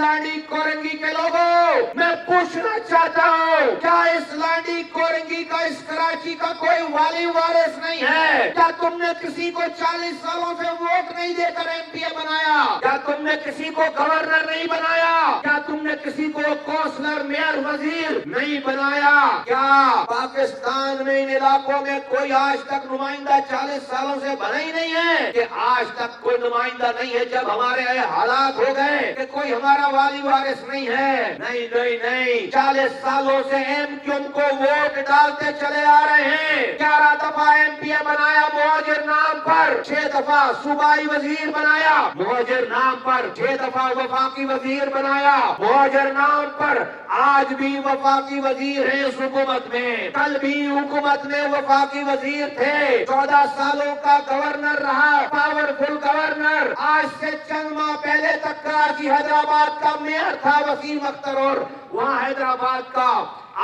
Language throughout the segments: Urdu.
لانڈی کورنگی کے لوگوں، میں پوچھنا چاہتا ہوں، کیا اس لانڈی کورنگی کا، اس کراچی کا کوئی والی وارث نہیں ہے؟ کیا تم نے کسی کو 40 سالوں سے ووٹ نہیں دے کر ایم پی اے بنایا؟ کیا تم نے کسی کو گورنر نہیں بنایا؟ کیا تم نے کسی کو کونسلر، میئر، وزیر نہیں بنایا؟ کیا پاکستان میں ان علاقوں میں کوئی آج تک نمائندہ 40 سالوں سے بنا ہی نہیں ہے؟ کہ آج تک کوئی نمائندہ نہیں ہے جب ہمارے حالات ہو گئے کہ کوئی ہمارا والی وارث نہیں ہے؟ نہیں نہیں نہیں، 40 سالوں سے ایم کیو ایم کو ووٹ ڈالتے چلے آ رہے ہیں۔ 11 دفعہ ایم پی اے بنایا مہاجر نام پر، 6 دفعہ صوبائی وزیر بنایا مہاجر نام پر، 6 دفعہ وفاقی وزیر بنایا مہاجر نام پر، آج بھی وفاقی وزیر ہیں اس حکومت میں، کل بھی حکومت میں وفاقی وزیر تھے، 14 سالوں کا گورنر رہا، پاورفل گورنر۔ آج سے چند ماہ پہلے تک کراچی حیدرآباد کا میئر تھا وسیم اختر، اور وہاں حیدرآباد کا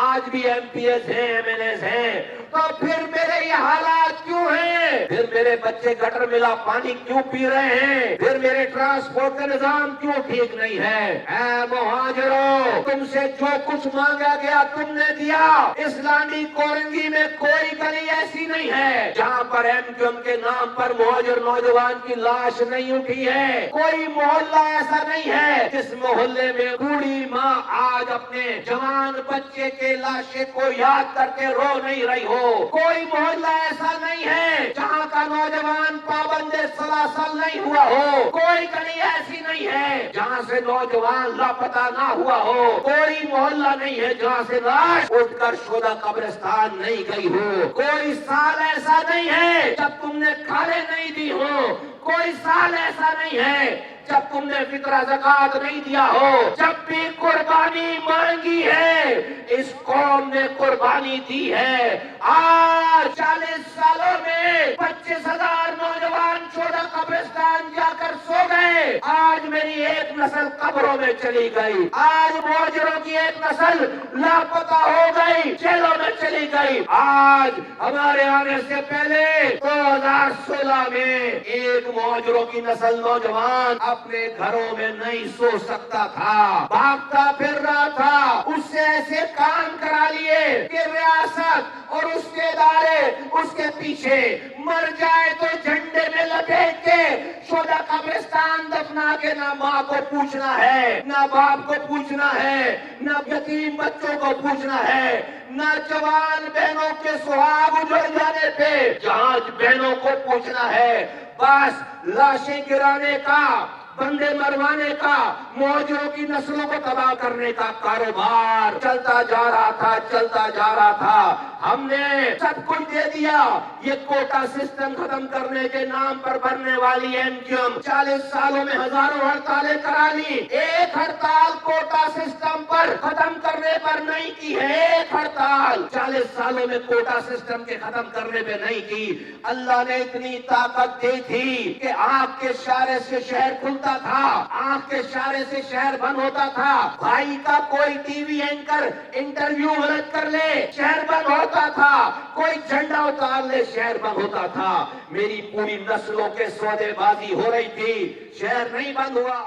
آج بھی ایم پی ایس ہیں، ایم این ایس ہیں۔ تو پھر میرے یہ حالات کیوں ہیں؟ پھر میرے بچے گٹر ملا پانی کیوں پی رہے ہیں؟ پھر میرے ٹرانسپورٹ کا نظام کیوں ٹھیک نہیں ہے؟ اے مہاجروں، تم سے جو کچھ مانگا گیا تم نے دیا۔ اس لانڈی کورنگی میں کوئی گلی ایسی نہیں ہے جہاں پر ایم کیو ایم کے نام پر مہاجر نوجوان کی لاش نہیں اٹھی ہے۔ کوئی محلہ ایسا نہیں ہے جس محلے میں بوڑھی ماں آج اپنے جوان بچے کے لاشے کو یاد کر کے رو نہیں رہی ہو۔ کوئی محلہ ایسا نہیں ہے جہاں کا نوجوان پابند سلاسل نہیں ہوا ہو۔ کوئی گلی ایسی نہیں ہے جہاں سے نوجوان لاپتہ نہ ہوا ہو۔ کوئی محلہ نہیں ہے جہاں سے لاش اٹھ کر شہداء قبرستان نہیں گئی ہو۔ کوئی سال ایسا نہیں ہے جب تم نے کھالیں نہیں دی ہو۔ کوئی سال ایسا نہیں ہے جب تم نے فطرہ زکوٰۃ نہیں دیا ہو۔ جب بھی قربانی مانگی ہے اس قوم نے قربانی دی ہے۔ آج 40 سالوں میں 25,000 نوجوان شہداء قبرستان جا کر سو گئے۔ آج میری ایک نسل قبروں میں چلی گئی۔ آج مہاجروں کی ایک نسل لاپتہ ہو گئی، جیلوں میں چلی گئی۔ آج ہمارے آنے سے پہلے 2016 میں ایک مہاجروں کی نسل نوجوان اپنے گھروں میں نہیں سو سکتا تھا، بھاگتا پھر رہا تھا۔ اس سے ایسے کام کرا لیے کہ ریاست اور اس کے ادارے اس کے پیچھے، مر جائے تو جھنڈے میں لپیٹ کے شہداء قبرستان دفنا کے نہ ماں کو پوچھنا ہے، نہ باپ کو پوچھنا ہے، نہ یتیم بچوں کو پوچھنا ہے، نہ جوان بہنوں کے سہاگ اجڑ جانے پہ جہاں بہنوں کو پوچھنا ہے۔ بس لاشیں گرانے کا، بندے مروانے کا، مہاجروں کی نسلوں کو تباہ کرنے کا کاروبار چلتا جا رہا تھا، چلتا جا رہا تھا۔ ہم نے سب کچھ دے دیا۔ یہ کوٹا سسٹم ختم کرنے کے نام پر بننے والی ایم کیو ایم 40 سالوں میں ہزاروں ہڑتالیں کرا لی، ایک ہڑتال کوٹا سسٹم پر ختم کرنے پر نہیں کی ہے۔ ایک ہڑتال 40 سالوں میں کوٹا سسٹم کے ختم کرنے پہ نہیں کی۔ اللہ نے اتنی طاقت دی تھی کہ آنکھ کے اشارے سے شہر کھلتا تھا، آنکھ کے اشارے سے شہر بند ہوتا تھا۔ بھائی کا کوئی ٹی وی اینکر انٹرویو غلط کر لے شہر بند ہوتا تھا، کوئی جھنڈا اتار لے شہر بند ہوتا تھا۔ میری پوری نسلوں کے سودے بازی ہو رہی تھی، شہر نہیں بند ہوا۔